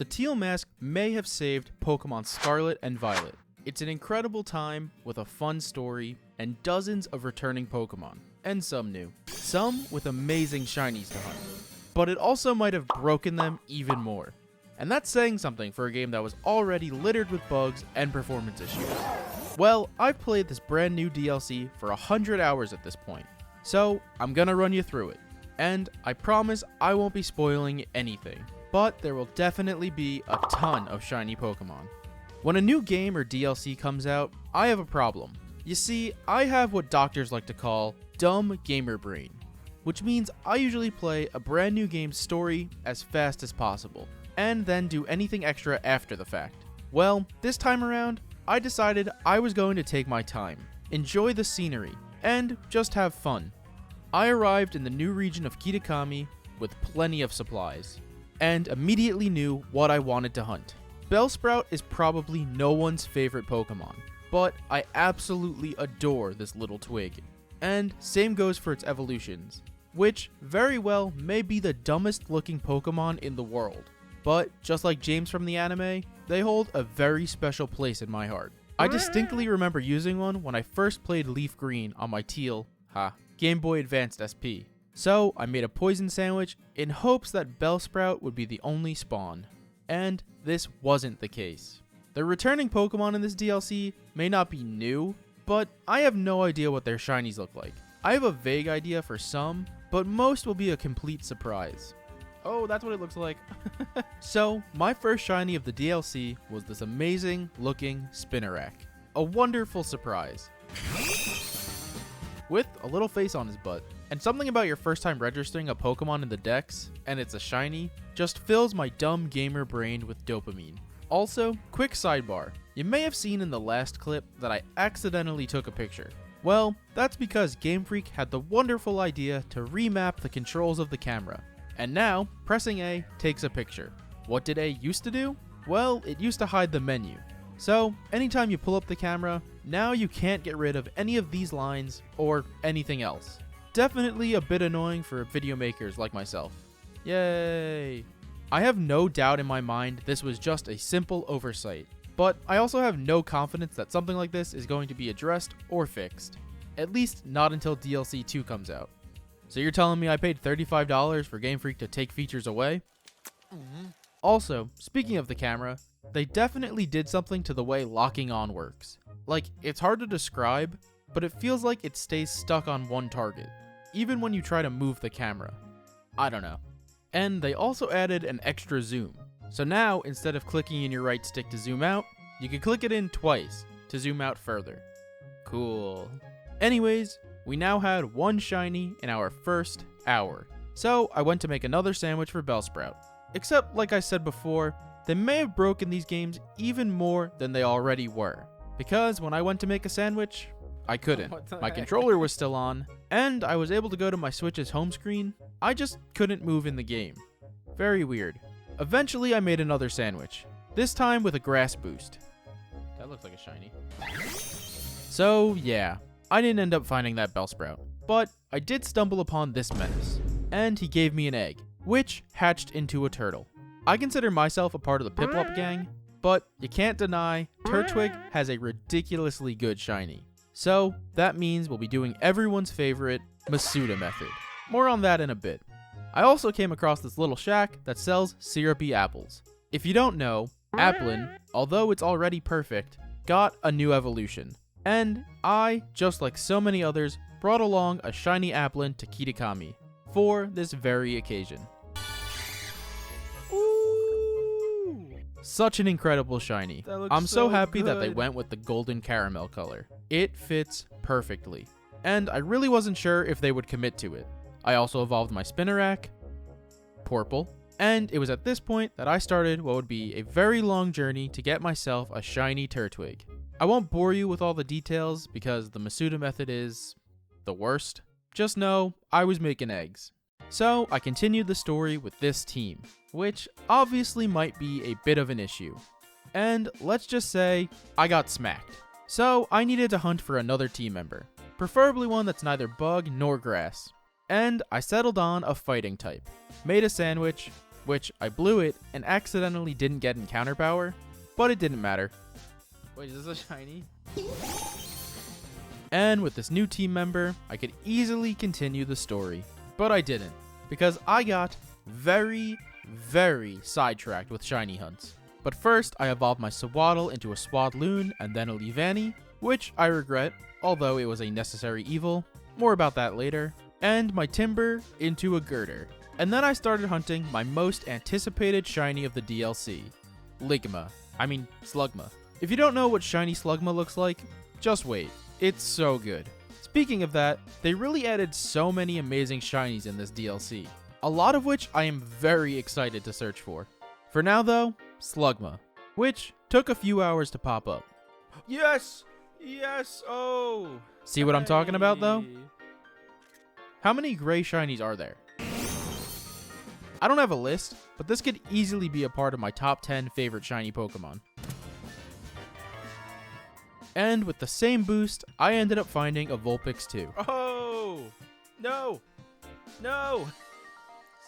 The Teal mask may have saved Pokemon Scarlet and Violet. It's an incredible time with a fun story and dozens of returning Pokemon, and some new. Some with amazing shinies to hunt. But it also might have broken them even more. And that's saying something for a game that was already littered with bugs and performance issues. Well, I've played this brand new DLC for 100 hours at this point, so I'm gonna run you through it. And I promise I won't be spoiling anything, but there will definitely be a ton of shiny Pokemon. When a new game or DLC comes out, I have a problem. You see, I have what doctors like to call dumb gamer brain, which means I usually play a brand new game's story as fast as possible, and then do anything extra after the fact. Well, this time around, I decided I was going to take my time, enjoy the scenery, and just have fun. I arrived in the new region of Kitakami with plenty of supplies, and immediately knew what I wanted to hunt. Bellsprout is probably no one's favorite Pokemon, but I absolutely adore this little twig. And same goes for its evolutions, which very well may be the dumbest looking Pokemon in the world. But just like James from the anime, they hold a very special place in my heart. I distinctly remember using one when I first played Leaf Green on my Teal, Game Boy Advanced SP. So I made a poison sandwich in hopes that Bellsprout would be the only spawn. And this wasn't the case. The returning Pokemon in this DLC may not be new, but I have no idea what their shinies look like. I have a vague idea for some, but most will be a complete surprise. Oh, that's what it looks like. So, my first shiny of the DLC was this amazing looking Spinarak. A wonderful surprise. With a little face on his butt. And something about your first time registering a Pokemon in the Dex, and it's a shiny, just fills my dumb gamer brain with dopamine. Also, quick sidebar. You may have seen in the last clip that I accidentally took a picture. Well, that's because Game Freak had the wonderful idea to remap the controls of the camera. And now, pressing A takes a picture. What did A used to do? Well, it used to hide the menu. So, anytime you pull up the camera, now you can't get rid of any of these lines or anything else. Definitely a bit annoying for video makers like myself. Yay! I have no doubt in my mind this was just a simple oversight, but I also have no confidence that something like this is going to be addressed or fixed. At least not until DLC 2 comes out. So you're telling me I paid $35 for Game Freak to take features away? Also, speaking of the camera, they definitely did something to the way locking on works. Like, it's hard to describe, but it feels like it stays stuck on one target, even when you try to move the camera. I don't know. And they also added an extra zoom. So now, instead of clicking in your right stick to zoom out, you can click it in twice to zoom out further. Cool. Anyways, we now had one shiny in our first hour. So I went to make another sandwich for Bellsprout. Except, like I said before, they may have broken these games even more than they already were. Because when I went to make a sandwich, I couldn't. My controller was still on, and I was able to go to my Switch's home screen. I just couldn't move in the game. Very weird. Eventually I made another sandwich. This time with a grass boost. That looks like a shiny. So yeah, I didn't end up finding that Bellsprout. But I did stumble upon this menace. And he gave me an egg, which hatched into a turtle. I consider myself a part of the Piplup gang, but you can't deny Turtwig has a ridiculously good shiny. So that means we'll be doing everyone's favorite Masuda method. More on that in a bit. I also came across this little shack that sells syrupy apples. If you don't know, Applin, although it's already perfect, got a new evolution. And I, just like so many others, brought along a shiny Applin to Kitakami for this very occasion. Ooh, such an incredible shiny. I'm so happy that they went with the golden caramel color. It fits perfectly. And I really wasn't sure if they would commit to it. I also evolved my Spinarak, Purple, and it was at this point that I started what would be a very long journey to get myself a shiny Turtwig. I won't bore you with all the details because the Masuda method is the worst. Just know I was making eggs. So I continued the story with this team, which obviously might be a bit of an issue. And let's just say I got smacked. So I needed to hunt for another team member, preferably one that's neither bug nor grass. And I settled on a fighting type, made a sandwich, which I blew it and accidentally didn't get encounter power, but it didn't matter. Wait, is this a shiny? And with this new team member, I could easily continue the story, but I didn't, because I got very sidetracked with shiny hunts. But first, I evolved my Swaddle into a Swadloon and then a Leavanny, which I regret, although it was a necessary evil. More about that later. And my Timber into a Girder. And then I started hunting my most anticipated shiny of the DLC, Slugma. If you don't know what shiny Slugma looks like, just wait. It's so good. Speaking of that, they really added so many amazing shinies in this DLC, a lot of which I am very excited to search for. For now though, Slugma, which took a few hours to pop up. Yes! Yes! Oh! See what I'm talking about though? How many gray shinies are there? I don't have a list, but this could easily be a part of my top 10 favorite shiny Pokemon. And with the same boost, I ended up finding a Vulpix too. Oh! No! No!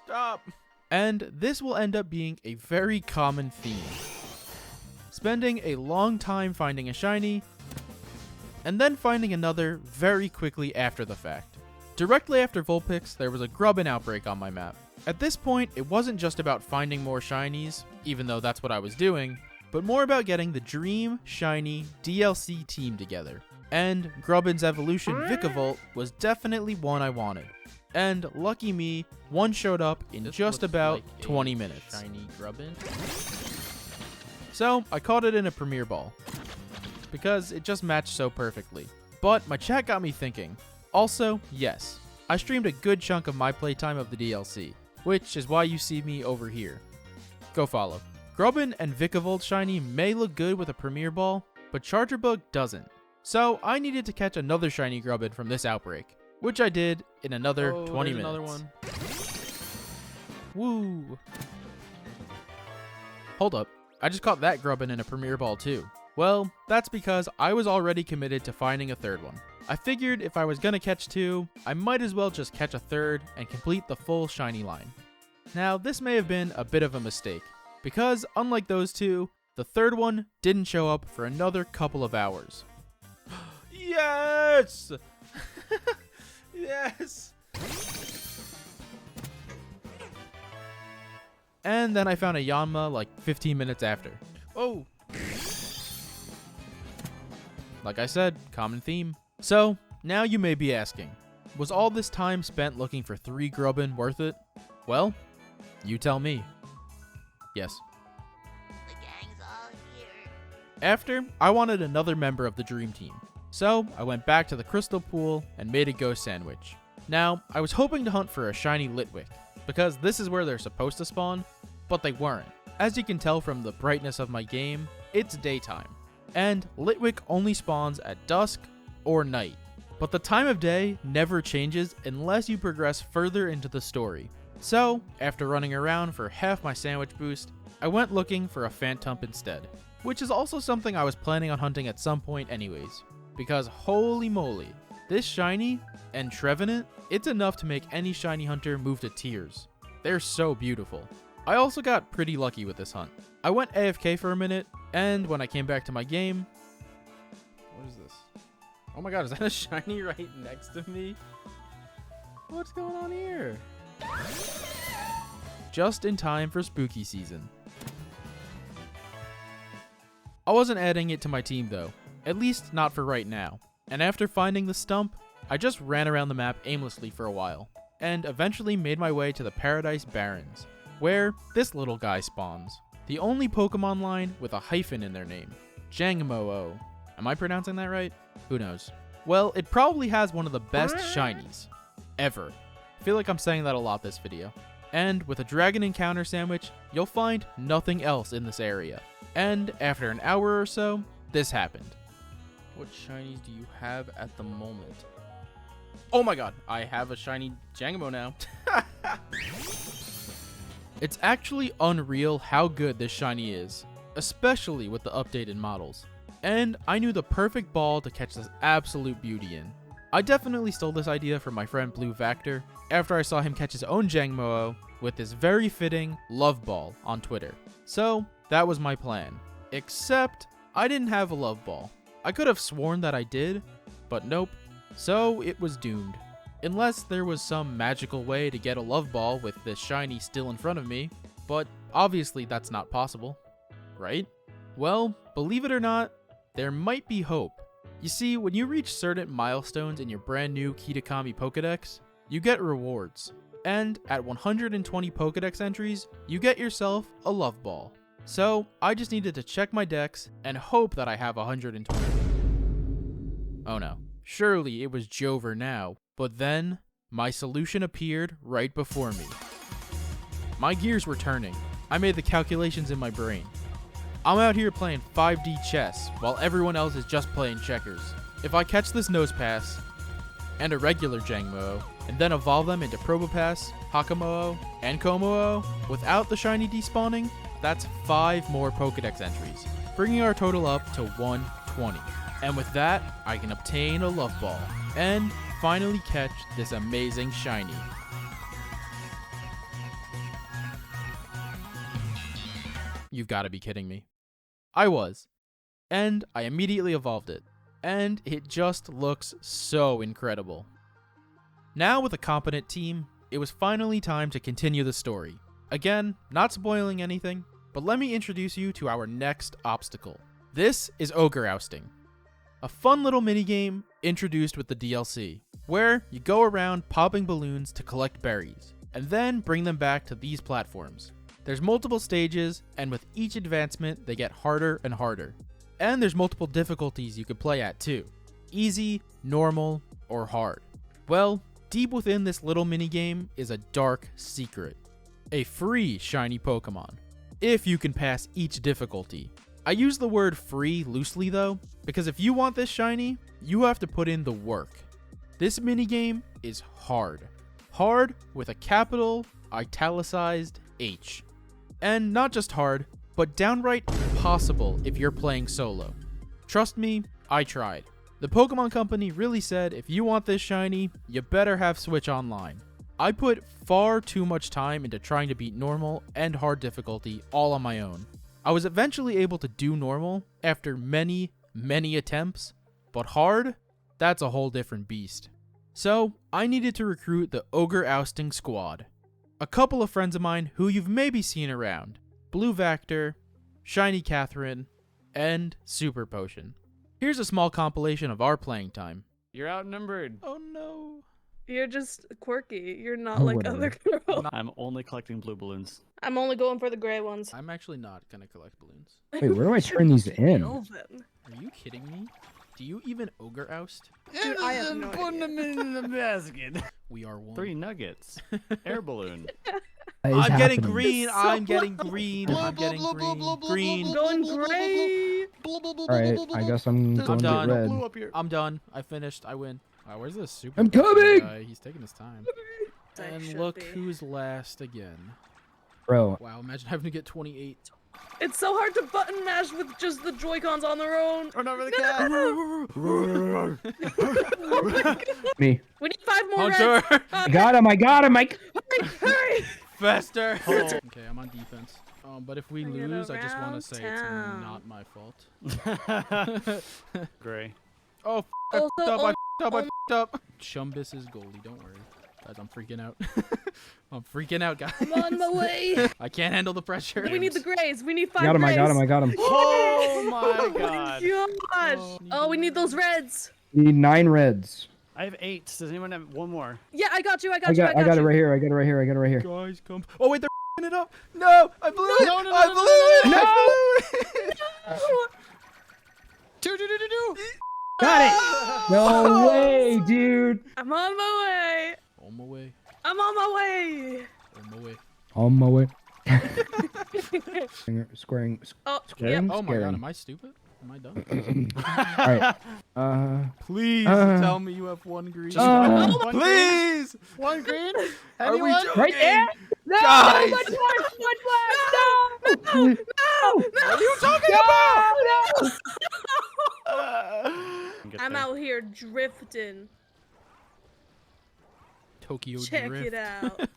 Stop! And this will end up being a very common theme. Spending a long time finding a shiny, and then finding another very quickly after the fact. Directly after Vulpix, there was a Grubbin outbreak on my map. At this point, it wasn't just about finding more shinies, even though that's what I was doing, but more about getting the Dream Shiny DLC team together. And Grubbin's evolution Vikavolt was definitely one I wanted. And lucky me, one showed up in just about like 20 minutes. Shiny Grubbin. So I caught it in a Premier Ball, because it just matched so perfectly. But my chat got me thinking. Also, yes, I streamed a good chunk of my playtime of the DLC, which is why you see me over here. Go follow. Grubbin and Vikavolt shiny may look good with a Premier Ball, but Chargerbug doesn't. So I needed to catch another shiny Grubbin from this outbreak, which I did in another 20 minutes. Another one. Woo! Hold up, I just caught that Grubbin in a Premier Ball too. Well, that's because I was already committed to finding a third one. I figured if I was gonna catch two, I might as well just catch a third and complete the full shiny line. Now, this may have been a bit of a mistake, because unlike those two, the third one didn't show up for another couple of hours. Yes! Yes! And then I found a Yanma like 15 minutes after. Oh! Like I said, common theme. So, now you may be asking, was all this time spent looking for 3 Grubbin worth it? Well, you tell me. Yes. The gang's all here. After, I wanted another member of the Dream Team. So, I went back to the Crystal Pool and made a ghost sandwich. Now, I was hoping to hunt for a shiny Litwick, because this is where they're supposed to spawn, but they weren't. As you can tell from the brightness of my game, it's daytime. And Litwick only spawns at dusk or night. But the time of day never changes unless you progress further into the story. So, after running around for half my sandwich boost, I went looking for a Phantump instead. Which is also something I was planning on hunting at some point anyways. Because holy moly, this shiny and Trevenant, it's enough to make any shiny hunter move to tears. They're so beautiful. I also got pretty lucky with this hunt. I went AFK for a minute, and when I came back to my game... What is this? Oh my god, is that a shiny right next to me? What's going on here? Just in time for spooky season. I wasn't adding it to my team though, at least not for right now. And after finding the stump, I just ran around the map aimlessly for a while, and eventually made my way to the Paradise Barrens, where this little guy spawns. The only Pokemon line with a hyphen in their name, Jangmo-o. Am I pronouncing that right? Who knows? Well, it probably has one of the best shinies ever. I feel like I'm saying that a lot this video. And with a Dragon Encounter sandwich, you'll find nothing else in this area. And after an hour or so, this happened. What shinies do you have at the moment? Oh my god, I have a shiny Jangmo now. It's actually unreal how good this shiny is, especially with the updated models. And I knew the perfect ball to catch this absolute beauty in. I definitely stole this idea from my friend Blue Vactor, after I saw him catch his own Jangmo with this very fitting love ball on Twitter. So that was my plan. Except I didn't have a love ball. I could have sworn that I did, but nope. So it was doomed. Unless there was some magical way to get a love ball with this shiny still in front of me, but obviously that's not possible, right? Well, believe it or not, there might be hope. You see, when you reach certain milestones in your brand new Kitakami Pokedex, you get rewards. And at 120 Pokedex entries, you get yourself a love ball. So I just needed to check my dex and hope that I have 120. Oh no, surely it was Jover now. But then, my solution appeared right before me. My gears were turning. I made the calculations in my brain. I'm out here playing 5D chess, while everyone else is just playing checkers. If I catch this Nosepass, and a regular Jangmo, and then evolve them into Probopass, Hakamoo, and Kommoo, without the shiny despawning, that's 5 more Pokedex entries, bringing our total up to 120. And with that, I can obtain a love ball, and finally catch this amazing shiny. You've got to be kidding me. I was. And I immediately evolved it. And it just looks so incredible. Now with a competent team, it was finally time to continue the story. Again, not spoiling anything, but let me introduce you to our next obstacle. This is Ogre Ousting. A fun little minigame introduced with the DLC, where you go around popping balloons to collect berries, and then bring them back to these platforms. There's multiple stages, and with each advancement, they get harder and harder. And there's multiple difficulties you could play at too. Easy, normal, or hard. Well, deep within this little minigame is a dark secret. A free shiny Pokemon, if you can pass each difficulty. I use the word free loosely though, because if you want this shiny, you have to put in the work. This minigame is hard. Hard with a capital italicized H. And not just hard, but downright impossible if you're playing solo. Trust me, I tried. The Pokemon Company really said if you want this shiny, you better have Switch Online. I put far too much time into trying to beat normal and hard difficulty all on my own. I was eventually able to do normal after many attempts, but hard? That's a whole different beast. So, I needed to recruit the Ogre Ousting Squad. A couple of friends of mine who you've maybe seen around. Blue Vector, Shiny Catherine, and Super Potion. Here's a small compilation of our playing time. You're outnumbered. Oh no. You're just quirky. You're not Oh, like whatever. other girls. I'm only collecting blue balloons. I'm only going for the gray ones. I'm actually not gonna collect balloons. Wait, where do I turn these in? Kill them. Are you kidding me? Do you even Ogre Oust? Dude, I have no Putting them in the basket. We are one. 3 nuggets. Air balloon. That is I'm getting happening. green. So I'm getting green. I'm getting green. Going gray. Alright, I guess I'm going to done. get red. Blue up here. I'm done. I finished. I win. Where's this super? I'm coming! Guy? He's taking his time. I And should look be. who's last again. Bro, Wow, imagine having to get 28. It's so hard to button mash with just the Joy-Cons on their own. Run over the cat. me. We need 5 more reds. Hunter! I got him, Hurry, hurry. Faster! Oh. Okay, I'm on defense. But if we Bring it lose, I just want to around say town. it's not my fault. Gray. Oh, I Also, f***ed up, I only- f***ed up, I f***ed up. Chumbus is goalie, don't worry. Guys, I'm freaking out. I'm freaking out, guys. I'm on my way. I can't handle the pressure. We need the grays. We need 5 I got him, grays. I got him. Oh my Oh god. my gosh. Oh, we need those reds. We need 9 reds. I have 8. Does anyone have one more? Yeah, I got you. I I got got it you. right here, I got it right here. Guys, come. Oh, wait, they're f***ing it up. No, I blew it. No, no, no, I no, blew no, it. no, I blew it. Do. Got it! No way, dude! I'm on my way. On my way. I'm on my way. On my way. On my way. Squaring. Oh, Squaring? yep. Oh my god, Scaring. am I stupid? Am I dumb? Alright. Please Uh, tell me you have 1 green. Uh, One green. Please! One green. Are we Anyone? joking? Right there? No! Guys! No! No! What are you talking about? I'm out here drifting. Tokyo Check Drift. it out.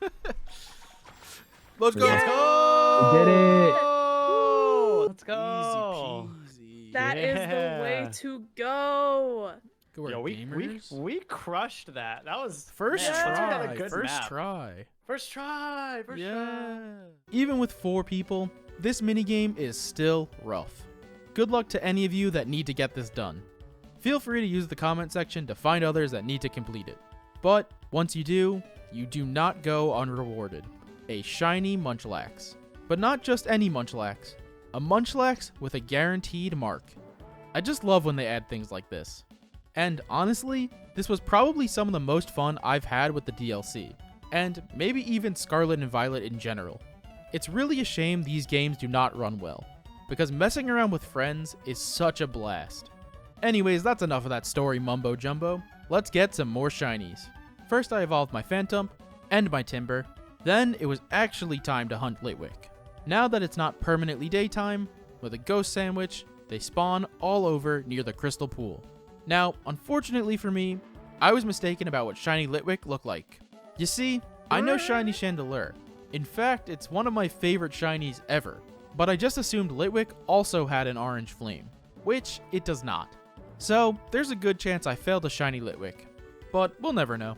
Let's go. Yeah. Let's go. We did it. Woo! Let's go. Easy peasy. That is the way Yeah. to go. Go Yo, our we gamers. crushed that. That was First man, we got a try. good First map. try. First try. First try. Even with 4 people, this minigame is still rough. Good luck to any of you that need to get this done. Feel free to use the comment section to find others that need to complete it. But once you do not go unrewarded. A shiny Munchlax. But not just any Munchlax. A Munchlax with a guaranteed mark. I just love when they add things like this. And honestly, this was probably some of the most fun I've had with the DLC. And maybe even Scarlet and Violet in general. It's really a shame these games do not run well, because messing around with friends is such a blast. Anyways, that's enough of that story mumbo jumbo. Let's get some more shinies. First I evolved my Phantom and my Timber, then it was actually time to hunt Litwick. Now that it's not permanently daytime, with a ghost sandwich, they spawn all over near the crystal pool. Now, unfortunately for me, I was mistaken about what shiny Litwick looked like. You see, I know shiny Chandelure. In fact, it's one of my favorite shinies ever, but I just assumed Litwick also had an orange flame, which it does not. So, there's a good chance I failed a shiny Litwick, but we'll never know.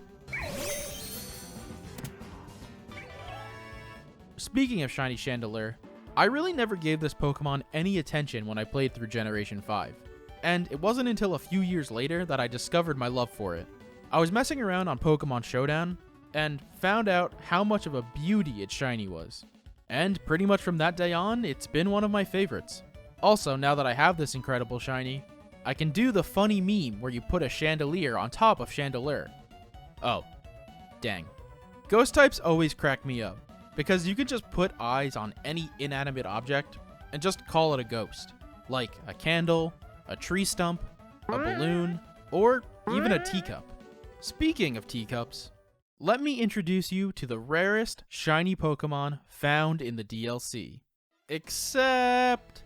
Speaking of shiny Chandelure, I really never gave this Pokemon any attention when I played through Generation 5, and it wasn't until a few years later that I discovered my love for it. I was messing around on Pokemon Showdown, and found out how much of a beauty its shiny was. And pretty much from that day on, it's been one of my favorites. Also, now that I have this incredible shiny, I can do the funny meme where you put a chandelier on top of Chandelure. Oh, dang. Ghost types always crack me up, because you can just put eyes on any inanimate object and just call it a ghost. Like a candle, a tree stump, a balloon, or even a teacup. Speaking of teacups, let me introduce you to the rarest shiny Pokemon found in the DLC. Except,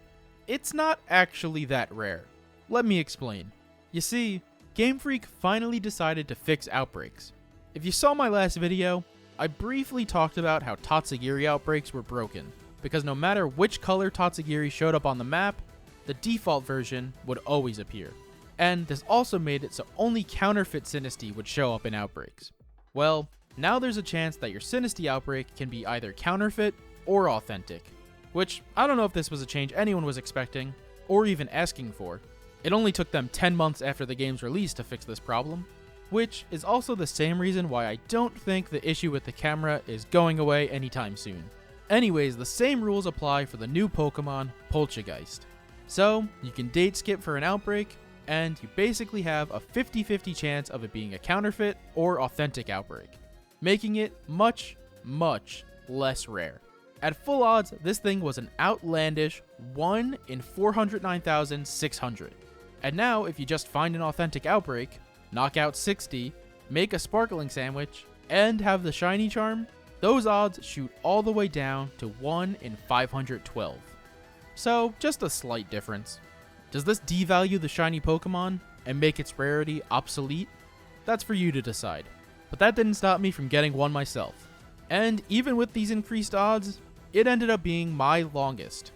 it's not actually that rare. Let me explain. You see, Game Freak finally decided to fix outbreaks. If you saw my last video, I briefly talked about how Tatsugiri outbreaks were broken, because no matter which color Tatsugiri showed up on the map, the default version would always appear. And this also made it so only counterfeit Sinistea would show up in outbreaks. Well, now there's a chance that your Sinistea outbreak can be either counterfeit or authentic, which I don't know if this was a change anyone was expecting, or even asking for. It only took them 10 months after the game's release to fix this problem, which is also the same reason why I don't think the issue with the camera is going away anytime soon. Anyways, the same rules apply for the new Pokemon, Poltergeist. So, you can date skip for an outbreak, and you basically have a 50-50 chance of it being a counterfeit or authentic outbreak, making it much, much less rare. At full odds, this thing was an outlandish 1 in 409,600. And now, if you just find an authentic outbreak, knock out 60, make a sparkling sandwich, and have the shiny charm, those odds shoot all the way down to 1 in 512. So, just a slight difference. Does this devalue the shiny Pokemon and make its rarity obsolete? That's for you to decide. But that didn't stop me from getting one myself. And even with these increased odds, it ended up being my longest,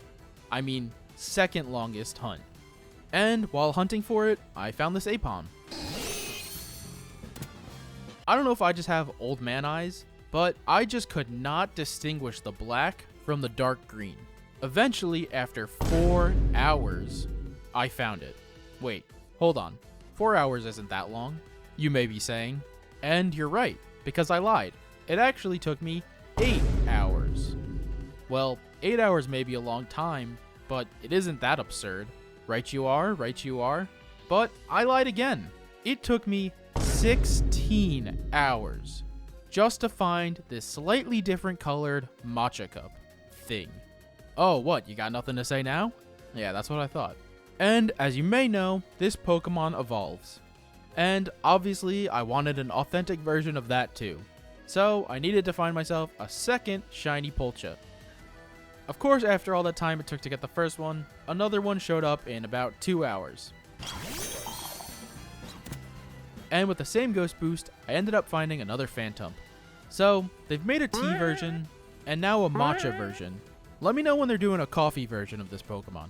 second longest hunt. And while hunting for it, I found this Apom. I don't know if I just have old man eyes, but I just could not distinguish the black from the dark green. Eventually, after 4 hours, I found it. Wait, hold on. 4 hours isn't that long, you may be saying. And you're right, because I lied. It actually took me 8 hours. Well, 8 hours may be a long time, but it isn't that absurd. Right you are. But I lied again. It took me 16 hours just to find this slightly different colored matcha cup thing. Oh, what, you got nothing to say now? Yeah, that's what I thought. And as you may know, this Pokemon evolves. And obviously, I wanted an authentic version of that too. So I needed to find myself a second shiny Polcha. Of course, after all that time it took to get the first one, another one showed up in about 2 hours. And with the same ghost boost, I ended up finding another Phantump. So, they've made a tea version, and now a matcha version. Let me know when they're doing a coffee version of this Pokemon.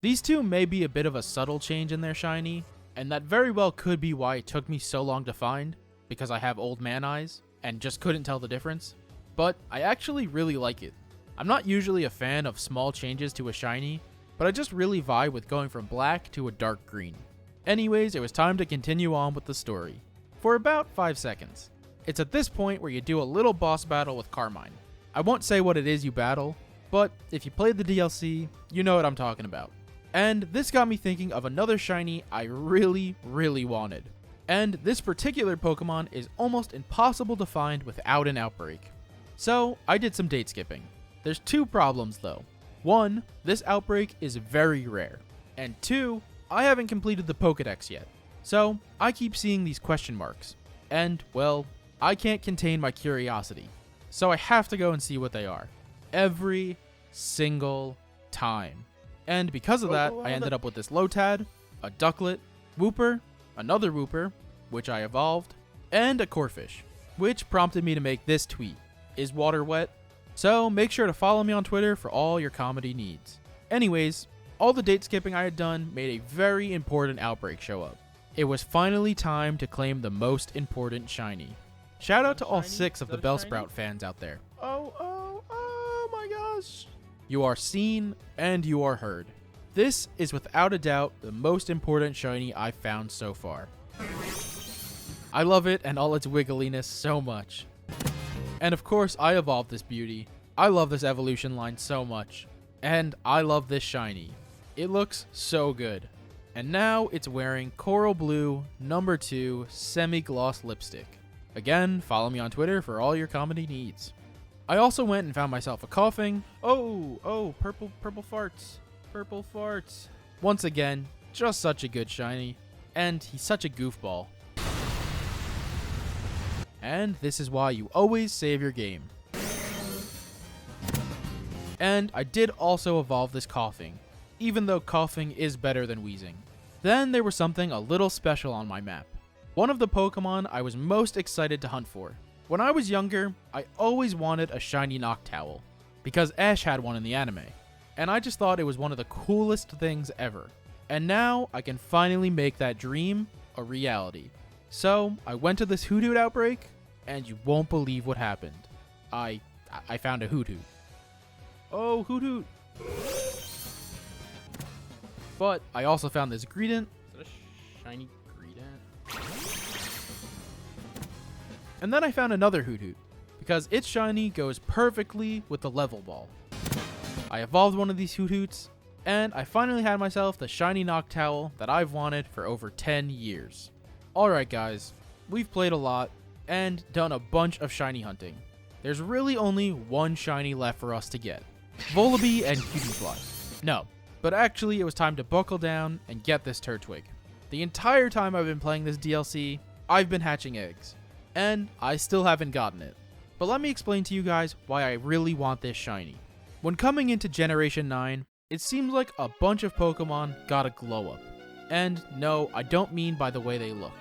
These two may be a bit of a subtle change in their shiny, and that very well could be why it took me so long to find, because I have old man eyes, and just couldn't tell the difference. But I actually really like it. I'm not usually a fan of small changes to a shiny, but I just really vibe with going from black to a dark green. Anyways, it was time to continue on with the story. For about 5 seconds. It's at this point where you do a little boss battle with Carmine. I won't say what it is you battle, but if you played the DLC, you know what I'm talking about. And this got me thinking of another shiny I really wanted. And this particular Pokemon is almost impossible to find without an outbreak. So I did some date skipping. There's 2 problems though. 1, this outbreak is very rare. And 2, I haven't completed the Pokédex yet. So I keep seeing these question marks. And, well, I can't contain my curiosity. So I have to go and see what they are. Every single time. And because of that, I ended up with this Lotad, a Ducklet, Wooper, another Wooper, which I evolved, and a Corphish, which prompted me to make this tweet. Is water wet? So make sure to follow me on Twitter for all your comedy needs. Anyways, all the date skipping I had done made a very important outbreak show up. It was finally time to claim the most important shiny. Shout out to all 6 of the Bellsprout fans out there. Oh my gosh. You are seen and you are heard. This is without a doubt the most important shiny I've found so far. I love it and all its wiggliness so much. And of course I evolved this beauty. I love this evolution line so much. And I love this shiny. It looks so good. And now it's wearing Coral Blue number 2 Semi-Gloss Lipstick. Again, follow me on Twitter for all your comedy needs. I also went and found myself a coughing. Oh, purple farts. Purple farts. Once again, just such a good shiny. And he's such a goofball. And this is why you always save your game. And I did also evolve this coughing, even though coughing is better than wheezing. Then there was something a little special on my map. One of the Pokemon I was most excited to hunt for. When I was younger, I always wanted a shiny Noctowl, because Ash had one in the anime, and I just thought it was one of the coolest things ever. And now I can finally make that dream a reality. So I went to this Hoothoot outbreak, and you won't believe what happened. I found a Hoothoot. Oh, Hoothoot! But I also found this Greedent. Is that a shiny Greedent? And then I found another Hoothoot, because its shiny goes perfectly with the level ball. I evolved one of these Hoothoots, and I finally had myself the shiny Noctowl that I've wanted for over 10 years. Alright guys, we've played a lot, and done a bunch of shiny hunting. There's really only one shiny left for us to get. Volibee and Cutiefly. No, but actually it was time to buckle down and get this Turtwig. The entire time I've been playing this DLC, I've been hatching eggs. And I still haven't gotten it. But let me explain to you guys why I really want this shiny. When coming into Generation 9, it seems like a bunch of Pokemon got a glow up. And no, I don't mean by the way they look,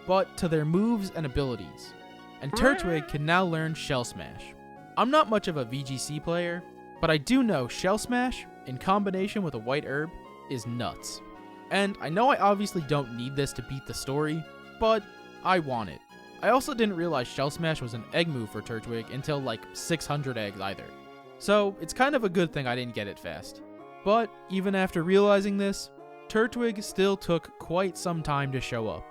but to their moves and abilities. And Turtwig can now learn Shell Smash. I'm not much of a VGC player, but I do know Shell Smash, in combination with a white herb, is nuts. And I know I obviously don't need this to beat the story, but I want it. I also didn't realize Shell Smash was an egg move for Turtwig until like 600 eggs either. So it's kind of a good thing I didn't get it fast. But even after realizing this, Turtwig still took quite some time to show up.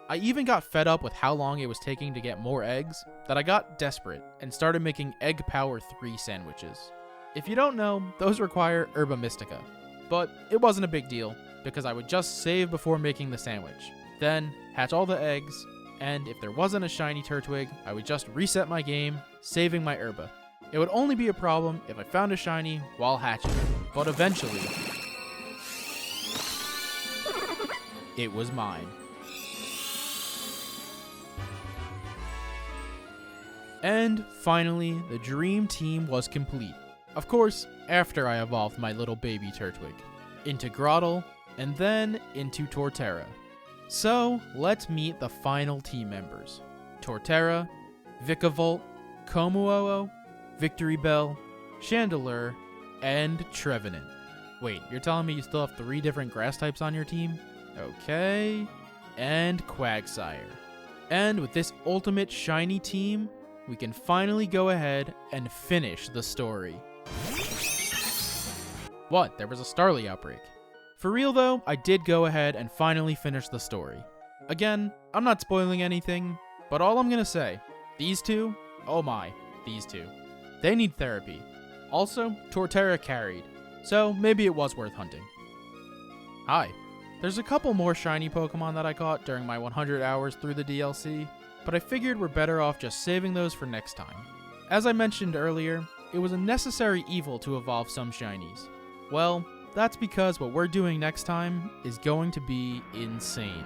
I even got fed up with how long it was taking to get more eggs that I got desperate and started making Egg Power 3 sandwiches. If you don't know, those require Herba Mystica. But it wasn't a big deal because I would just save before making the sandwich, then hatch all the eggs, and if there wasn't a shiny Turtwig, I would just reset my game, saving my Herba. It would only be a problem if I found a shiny while hatching, but eventually, it was mine. And finally, the dream team was complete. Of course, after I evolved my little baby Turtwig into Grottle, and then into Torterra. So, let's meet the final team members. Torterra, Vikavolt, Komuoo, Victory Bell, Chandelure, and Trevenant. Wait, you're telling me you still have 3 different grass types on your team? Okay. And Quagsire. And with this ultimate shiny team, we can finally go ahead and finish the story. What? There was a Starly outbreak. For real though, I did go ahead and finally finish the story. Again, I'm not spoiling anything, but all I'm gonna say, these two, oh my, these two, they need therapy. Also, Torterra carried, so maybe it was worth hunting. Hi. There's a couple more shiny Pokemon that I caught during my 100 hours through the DLC, but I figured we're better off just saving those for next time. As I mentioned earlier, it was a necessary evil to evolve some shinies. Well, that's because what we're doing next time is going to be insane.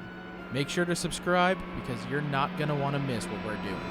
Make sure to subscribe because you're not going to want to miss what we're doing.